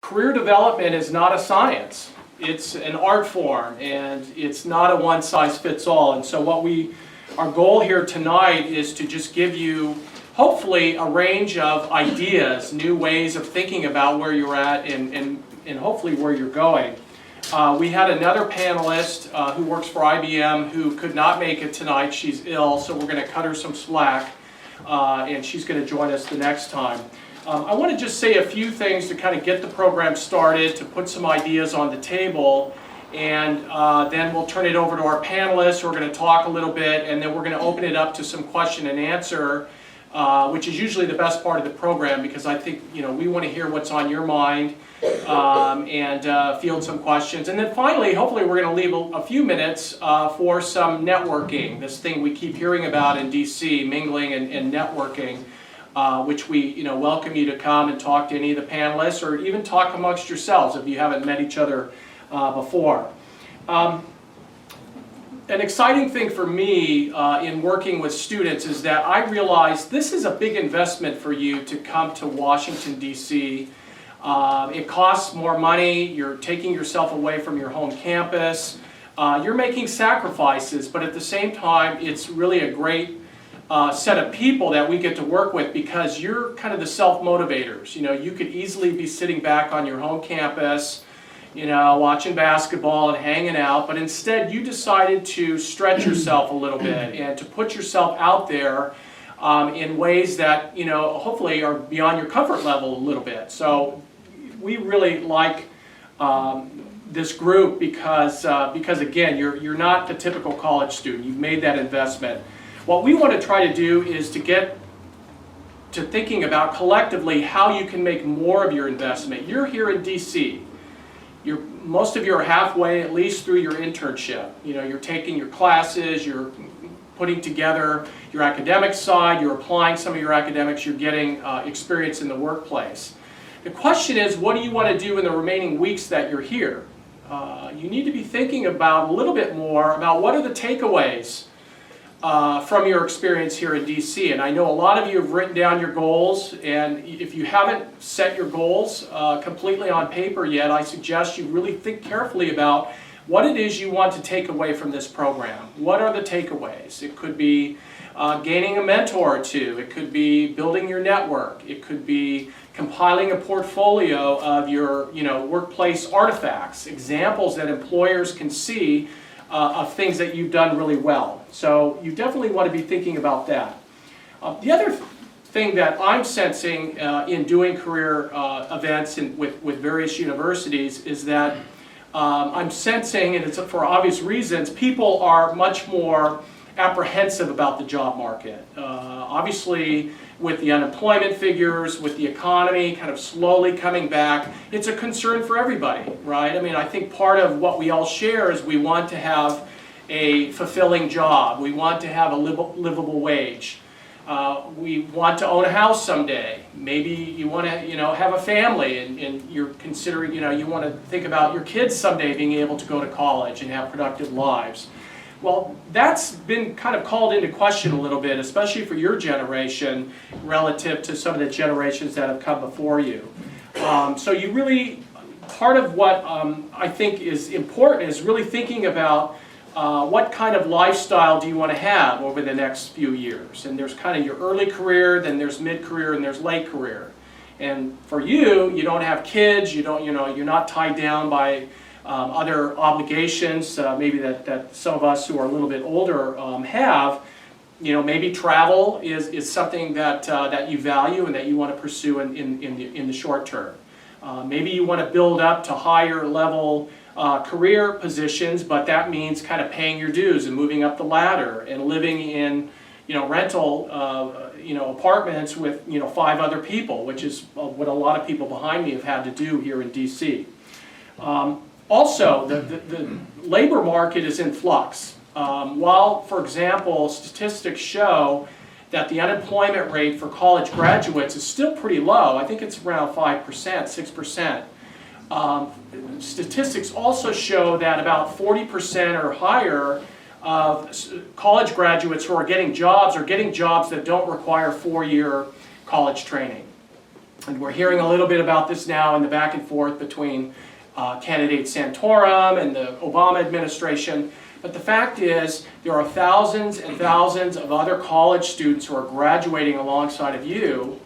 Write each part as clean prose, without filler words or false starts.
career development is not a science. It's an art form, and it's not a one-size-fits-all. And so our goal here tonight is to just give you, hopefully, a range of ideas, new ways of thinking about where you're at and hopefully where you're going. We had another panelist who works for IBM who could not make it tonight. She's ill, so we're going to cut her some slack, and she's going to join us the next time. I want to just say a few things to kind of get the program started, to put some ideas on the table, and then we'll turn it over to our panelists who are going to talk a little bit, and then we're going to open it up to some question and answer, which is usually the best part of the program, because I think we want to hear what's on your mind and field some questions. And then finally, hopefully we're going to leave a few minutes for some networking, this thing we keep hearing about in DC, mingling and networking. Which we welcome you to come and talk to any of the panelists, or even talk amongst yourselves if you haven't met each other before. An exciting thing for me in working with students is that I realize this is a big investment for you to come to Washington, D.C. It costs more money, you're taking yourself away from your home campus, you're making sacrifices, but at the same time it's really a great set of people that we get to work with, because you're kind of the self-motivators. You could easily be sitting back on your home campus, watching basketball and hanging out, but instead you decided to stretch yourself a little bit and to put yourself out there in ways that hopefully are beyond your comfort level a little bit. So we really like this group because again, you're not the typical college student. You've made that investment. What we want to try to do is to get to thinking about collectively how you can make more of your investment. You're here in DC. Most of you are halfway, at least, through your internship. You're taking your classes, you're putting together your academic side, you're applying some of your academics, you're getting experience in the workplace. The question is, what do you want to do in the remaining weeks that you're here? You need to be thinking about a little bit more about what are the takeaways from your experience here in DC. And I know a lot of you have written down your goals, and if you haven't set your goals completely on paper yet, I suggest you really think carefully about what it is you want to take away from this program. What are the takeaways? It could be gaining a mentor or two. It could be building your network. It could be compiling a portfolio of your workplace artifacts, examples that employers can see of things that you've done really well. So you definitely want to be thinking about that. The other thing that I'm sensing in doing career events with various universities is that I'm sensing, and it's for obvious reasons, people are much more apprehensive about the job market. Obviously, with the unemployment figures, with the economy kind of slowly coming back, it's a concern for everybody, right? I mean, I think part of what we all share is we want to have a fulfilling job. We want to have a livable wage. We want to own a house someday. Maybe you want to, have a family, and you're considering, you want to think about your kids someday being able to go to college and have productive lives. Well, that's been kind of called into question a little bit, especially for your generation relative to some of the generations that have come before you. So you really, part of what I think is important is really thinking about what kind of lifestyle do you want to have over the next few years. And there's kind of your early career, then there's mid-career, and there's late career. And for you, you don't have kids, you're not tied down by other obligations, maybe that some of us who are a little bit older have. Maybe travel is something that you value and that you want to pursue in the short term. Maybe you want to build up to higher level career positions, but that means kind of paying your dues and moving up the ladder and living in rental apartments with 5 other people, which is what a lot of people behind me have had to do here in DC. Also, the labor market is in flux. While, for example, statistics show that the unemployment rate for college graduates is still pretty low, I think it's around 5%, 6%. Statistics also show that about 40% or higher of college graduates who are getting jobs that don't require 4-year college training. And we're hearing a little bit about this now in the back and forth between candidate Santorum and the Obama administration. But the fact is, there are thousands and thousands of other college students who are graduating alongside of you,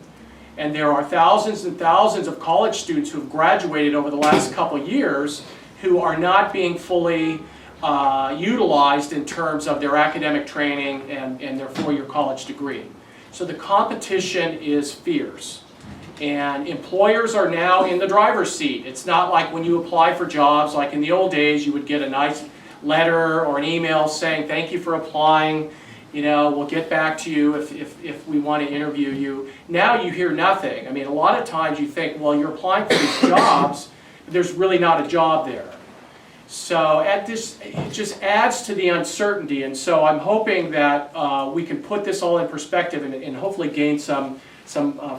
and there are thousands and thousands of college students who have graduated over the last couple years who are not being fully utilized in terms of their academic training and their four-year college degree. So the competition is fierce. And employers are now in the driver's seat. It's not like when you apply for jobs, like in the old days, you would get a nice letter or an email saying, thank you for applying, we'll get back to you if we want to interview you. Now you hear nothing. I mean, a lot of times you think, well, you're applying for these jobs, but there's really not a job there. So it just adds to the uncertainty. And so I'm hoping that we can put this all in perspective and hopefully gain some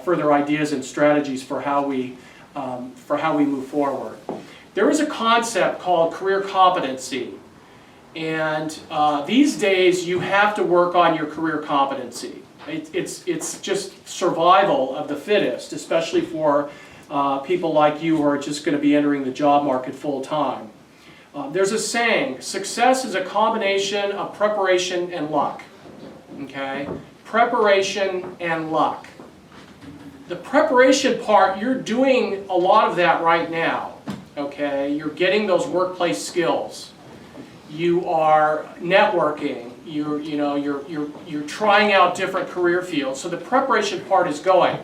further ideas and strategies for how we move forward. There is a concept called career competency. And these days, you have to work on your career competency. It's just survival of the fittest, especially for people like you who are just going to be entering the job market full time. There's a saying, success is a combination of preparation and luck. Okay? Preparation and luck. The preparation part, you're doing a lot of that right now. Okay? You're getting those workplace skills. You are networking, you're trying out different career fields, so the preparation part is going.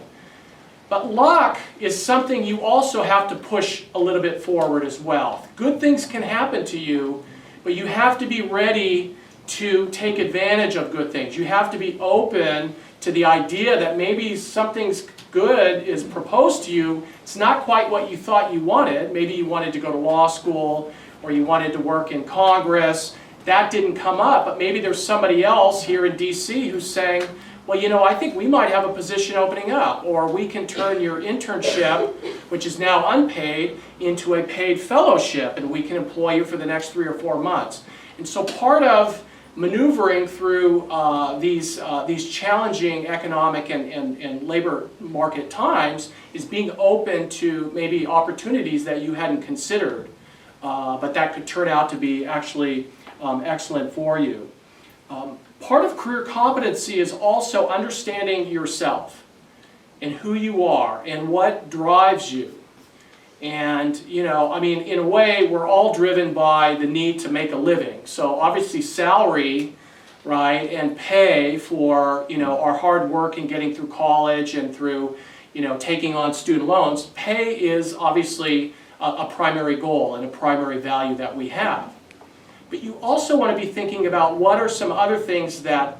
But luck is something you also have to push a little bit forward as well. Good things can happen to you, but you have to be ready to take advantage of good things. You have to be open to the idea that maybe something's good is proposed to you. It's not quite what you thought you wanted. Maybe you wanted to go to law school, or you wanted to work in Congress. That didn't come up, but maybe there's somebody else here in DC who's saying, well, I think we might have a position opening up, or we can turn your internship, which is now unpaid, into a paid fellowship, and we can employ you for the next 3 or 4 months. And so part of maneuvering through these challenging economic and labor market times is being open to maybe opportunities that you hadn't considered. But that could turn out to be actually excellent for you. Part of career competency is also understanding yourself and who you are and what drives you. And, in a way, we're all driven by the need to make a living. So obviously salary, right, and pay for, our hard work in getting through college and through, taking on student loans, pay is obviously a primary goal and a primary value that we have. But you also want to be thinking about what are some other things that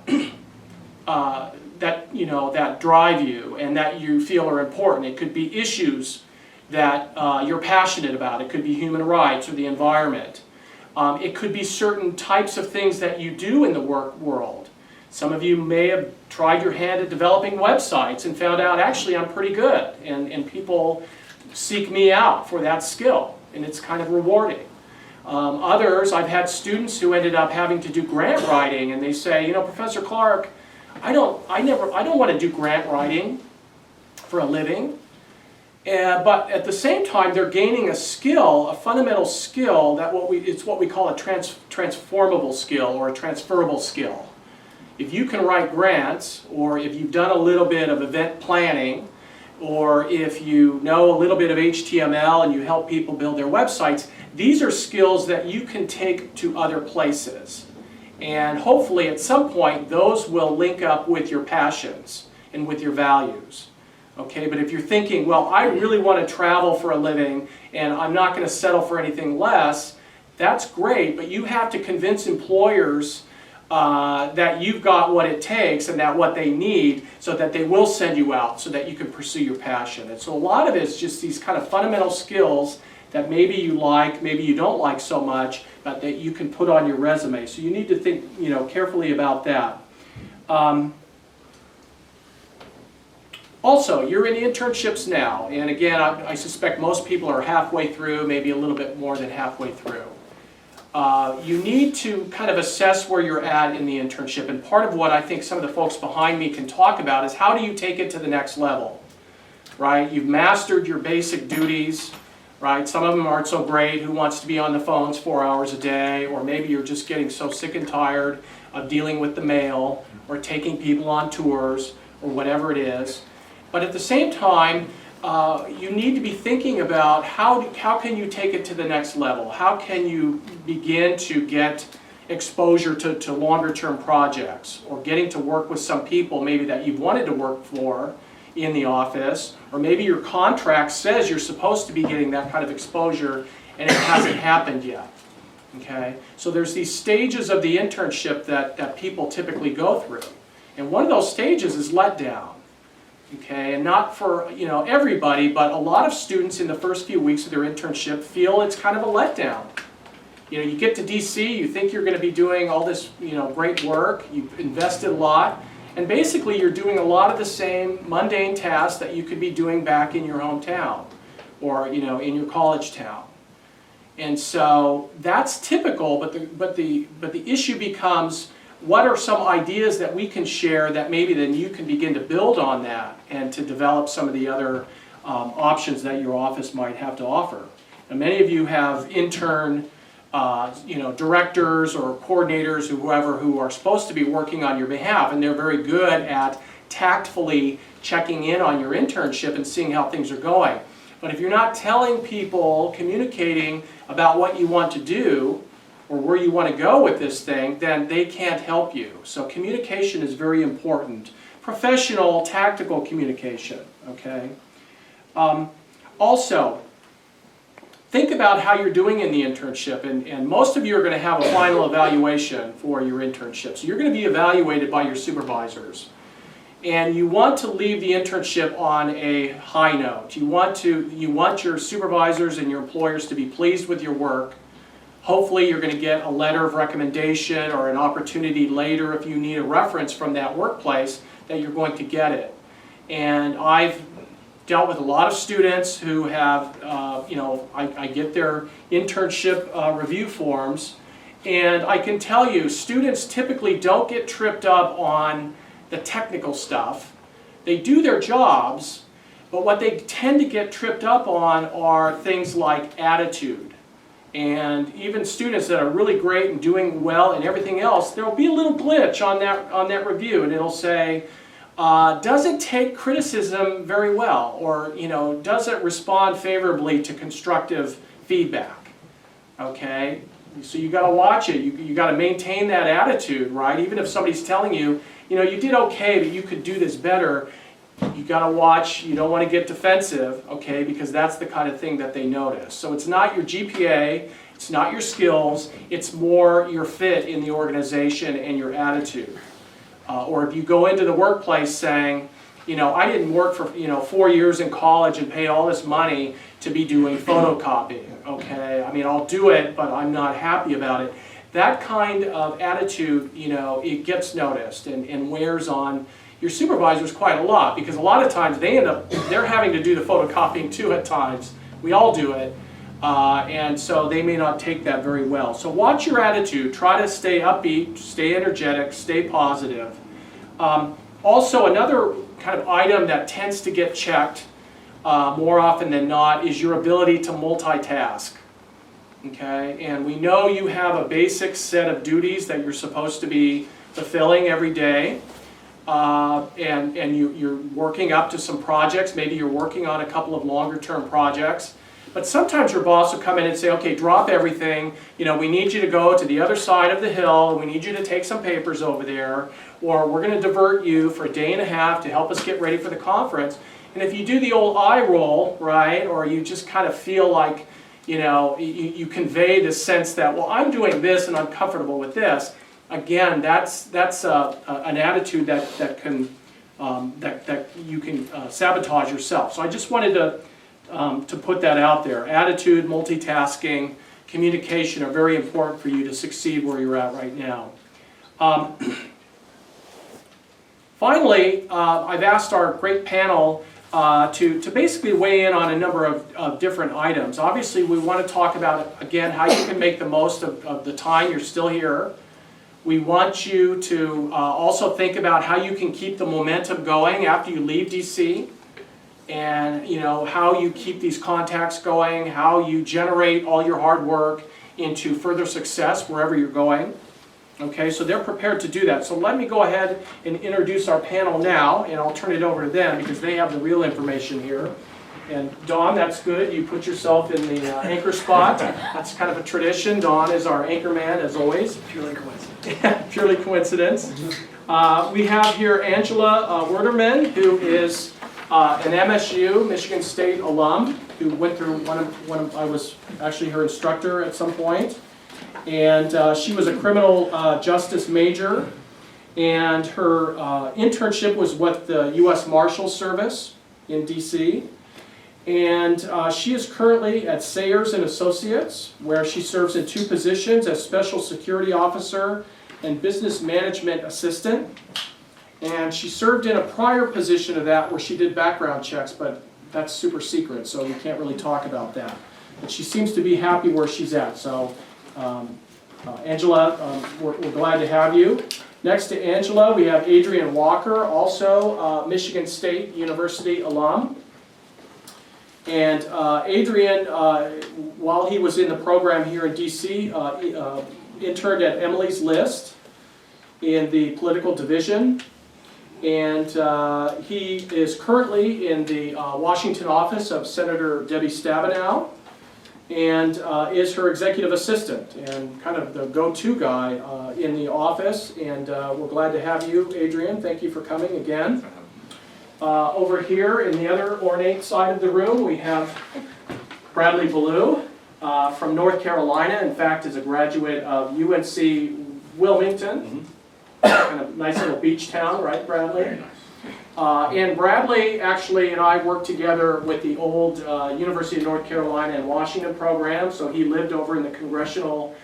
that drive you and that you feel are important. It could be issues that you're passionate about. It could be human rights or the environment. It could be certain types of things that you do in the work world. Some of you may have tried your hand at developing websites and found out, actually, I'm pretty good, and people seek me out for that skill, and it's kind of rewarding. Others, I've had students who ended up having to do grant writing, and they say, Professor Clark, I don't want to do grant writing for a living. But at the same time, they're gaining a skill, a fundamental skill that it's what we call a transformable skill or a transferable skill. If you can write grants, or if you've done a little bit of event planning, or if you know a little bit of HTML and you help people build their websites, these are skills that you can take to other places. And hopefully at some point those will link up with your passions and with your values. Okay, but if you're thinking, well, I really want to travel for a living and I'm not going to settle for anything less, that's great, but you have to convince employers that you've got what it takes and that what they need so that they will send you out so that you can pursue your passion. And so a lot of it is just these kind of fundamental skills that maybe you like, maybe you don't like so much, but that you can put on your resume. So you need to think carefully about that. Also, you're in internships now, and again, I suspect most people are halfway through, maybe a little bit more than halfway through. You need to kind of assess where you're at in the internship, and part of what I think some of the folks behind me can talk about is how do you take it to the next level? right? You've mastered your basic duties, right? Some of them aren't so great. Who wants to be on the phones 4 hours a day? Or maybe you're just getting so sick and tired of dealing with the mail or taking people on tours or whatever it is. But at the same time, you need to be thinking about how can you take it to the next level? How can you begin to get exposure to longer term projects, or getting to work with some people maybe that you've wanted to work for in the office, or maybe your contract says you're supposed to be getting that kind of exposure and it hasn't happened yet. Okay? So there's these stages of the internship that people typically go through. And one of those stages is letdown. Okay, and not for everybody, but a lot of students in the first few weeks of their internship feel it's kind of a letdown. You get to DC, you think you're going to be doing all this great work, you've invested a lot, and basically you're doing a lot of the same mundane tasks that you could be doing back in your hometown or in your college town. And so that's typical, but the issue becomes, what are some ideas that we can share that maybe then you can begin to build on that and to develop some of the other options that your office might have to offer. Now, many of you have intern directors or coordinators or whoever who are supposed to be working on your behalf, and they're very good at tactfully checking in on your internship and seeing how things are going. But if you're not telling people, communicating about what you want to do, or where you want to go with this thing, then they can't help you. So communication is very important. Professional, tactical communication, okay? Also, think about how you're doing in the internship, and most of you are going to have a final evaluation for your internship. So you're going to be evaluated by your supervisors. And you want to leave the internship on a high note. You want your supervisors and your employers to be pleased with your work. Hopefully you're going to get a letter of recommendation or an opportunity later, if you need a reference from that workplace, that you're going to get it. And I've dealt with a lot of students who have, I get their internship review forms, and I can tell you, students typically don't get tripped up on the technical stuff. They do their jobs, but what they tend to get tripped up on are things like attitude. And even students that are really great and doing well and everything else, there will be a little glitch on that review, and it'll say, does it take criticism very well, or does it respond favorably to constructive feedback? Okay, so you got to watch it. You got to maintain that attitude, right? Even if somebody's telling you, you did okay, but you could do this better. You got to watch. You don't want to get defensive, okay? Because that's the kind of thing that they notice. So it's not your GPA, it's not your skills, it's more your fit in the organization and your attitude. Or if you go into the workplace saying, I didn't work for 4 years in college and pay all this money to be doing photocopying, okay? I mean, I'll do it, but I'm not happy about it. That kind of attitude, it gets noticed and wears on your supervisors quite a lot, because a lot of times they're having to do the photocopying too at times. We all do it. And so they may not take that very well. So watch your attitude. Try to stay upbeat, stay energetic, stay positive. Also, another kind of item that tends to get checked more often than not is your ability to multitask. Okay? And we know you have a basic set of duties that you're supposed to be fulfilling every day. And you're working up to some projects. Maybe you're working on a couple of longer-term projects. But sometimes your boss will come in and say, okay, drop everything. We need you to go to the other side of the hill. We need you to take some papers over there. Or we're going to divert you for a day and a half to help us get ready for the conference. And if you do the old eye roll, right, or you just kind of feel like, you convey this sense that, well, I'm doing this and I'm comfortable with this. Again, that's an attitude that you can sabotage yourself. So I just wanted to put that out there. Attitude, multitasking, communication are very important for you to succeed where you're at right now. Finally, I've asked our great panel to basically weigh in on a number of different items. Obviously, we want to talk about, again, how you can make the most of the time you're still here. We want you to also think about how you can keep the momentum going after you leave DC. and how you keep these contacts going, how you generate all your hard work into further success wherever you're going. Okay, so they're prepared to do that. So let me go ahead and introduce our panel now, and I'll turn it over to them because they have the real information here. And Dawn, that's good. You put yourself in the anchor spot. That's kind of a tradition. Dawn is our anchor man, as always. Purely coincidence. Purely coincidence. We have here Angela Werderman, who is an MSU, Michigan State alum, who went through I was actually her instructor at some point. And she was a criminal justice major, and her internship was with the U.S. Marshals Service in D.C. And she is currently at Sayers and Associates, where she serves in 2 positions as Special Security Officer and Business Management Assistant. And she served in a prior position of that where she did background checks, but that's super secret, so we can't really talk about that. But she seems to be happy where she's at. So Angela, we're glad to have you. Next to Angela, we have Adrian Walker, also Michigan State University alum. And Adrian, while he was in the program here in DC, interned at Emily's List in the political division. And he is currently in the Washington office of Senator Debbie Stabenow, and is her executive assistant and kind of the go-to guy in the office. And we're glad to have you, Adrian. Thank you for coming again. Over here in the other ornate side of the room, we have Bradley Ballou from North Carolina. In fact, is a graduate of UNC Wilmington. Kind of nice little beach town, right, Bradley? Very nice. And Bradley actually and I worked together with the old University of North Carolina and Washington program, so he lived over in the Congressional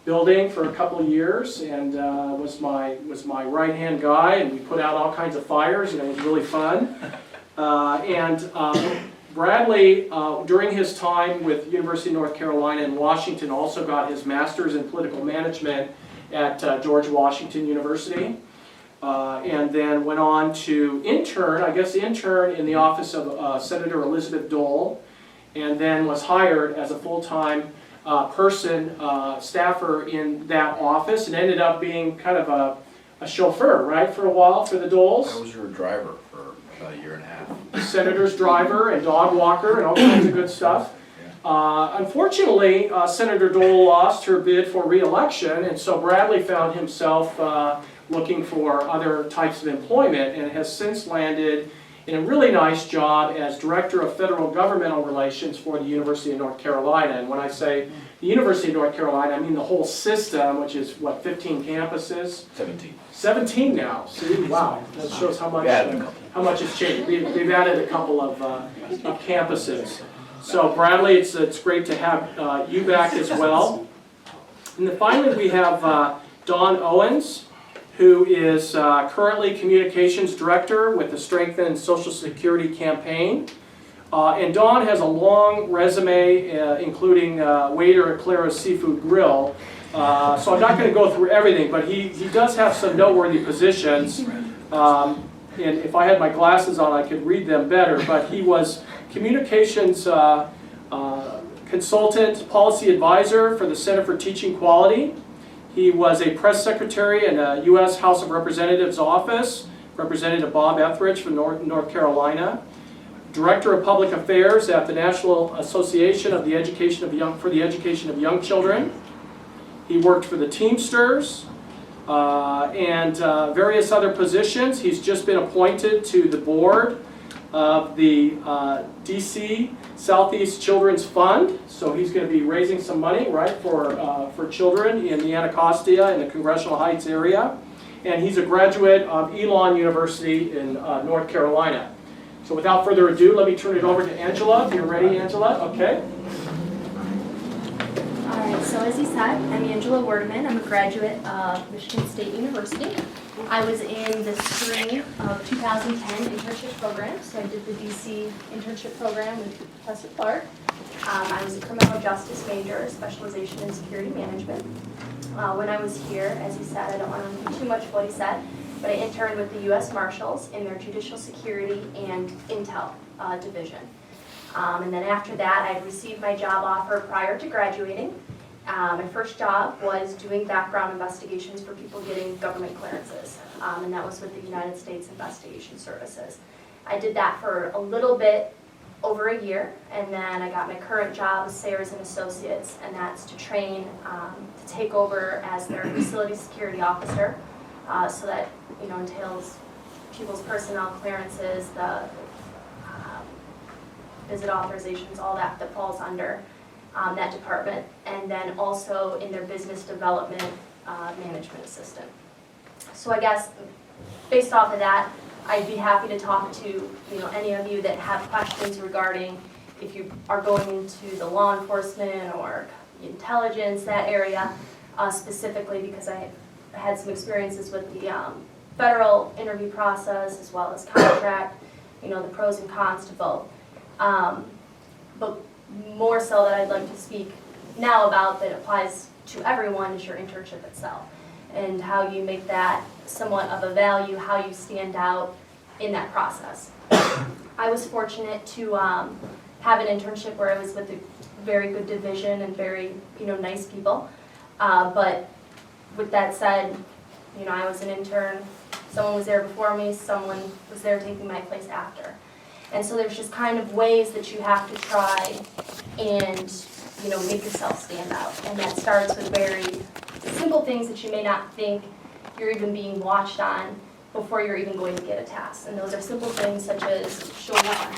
Building for a couple of years and was my right-hand guy, and we put out all kinds of fires, and it was really fun. Bradley, during his time with University of North Carolina and Washington, also got his master's in political management at George Washington University. And then went on to intern in the office of Senator Elizabeth Dole, and then was hired as a full-time staffer in that office, and ended up being kind of a chauffeur, right, for a while for the Doles. I was your driver for about a year and a half. The senator's driver and dog walker and all kinds of good stuff. Unfortunately, Senator Dole lost her bid for re-election, and so Bradley found himself looking for other types of employment, and has since landed in a really nice job as Director of Federal Governmental Relations for the University of North Carolina. And when I say the University of North Carolina, I mean the whole system, which is, what, 15 campuses? 17. 17 now. See, wow, that shows how much it's changed. They've added a couple of campuses. So Bradley, it's great to have you back as well. And then finally we have Dawn Owens, who is currently Communications Director with the Strengthen Social Security Campaign. And Dawn has a long resume, including waiter at Clara's Seafood Grill. So I'm not going to go through everything, but he does have some noteworthy positions. And if I had my glasses on, I could read them better. But he was Communications Consultant, Policy Advisor for the Center for Teaching Quality. He was a press secretary in the U.S. House of Representatives office, Representative Bob Etheridge from North Carolina. Director of Public Affairs at the National Association of the Education of Young Children. He worked for the Teamsters and various other positions. He's just been appointed to the board of the DC Southeast Children's Fund, so he's going to be raising some money, right, for children in the Anacostia and the Congressional Heights area. And he's a graduate of Elon University in North Carolina. So without further ado, let me turn it over to Angela. If you're ready, Angela, okay. All right, so as he said, I'm Angela Werderman. I'm a graduate of Michigan State University. I was in the spring of 2010 internship program, so I did the DC internship program with Professor Clark. I was a criminal justice major, specialization in security management. When I was here, as he said, I don't want to repeat too much of what he said, but I interned with the U.S. Marshals in their judicial security and intel division. And then after that, I received my job offer prior to graduating. My first job was doing background investigations for people getting government clearances, and that was with the United States Investigation Services. I did that for a little bit over a year, and then I got my current job as Sayers and Associates, and that's to train to take over as their facility security officer, so that entails people's personnel clearances, the visit authorizations, all that falls under that department, and then also in their business development management assistant. So I guess based off of that, I'd be happy to talk to any of you that have questions regarding if you are going into the law enforcement or intelligence, that area specifically, because I had some experiences with the federal interview process as well as contract, the pros and cons to both. But more so that I'd like to speak now about that applies to everyone is your internship itself and how you make that somewhat of a value, how you stand out in that process. I was fortunate to have an internship where I was with a very good division and very nice people. But with that said, I was an intern, someone was there before me, someone was there taking my place after. And so there's just kind of ways that you have to try and make yourself stand out. And that starts with very simple things that you may not think you're even being watched on before you're even going to get a task. And those are simple things such as show up.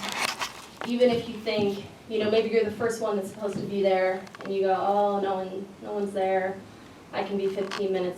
Even if you think, maybe you're the first one that's supposed to be there and you go, oh, no one's there. I can be 15 minutes late.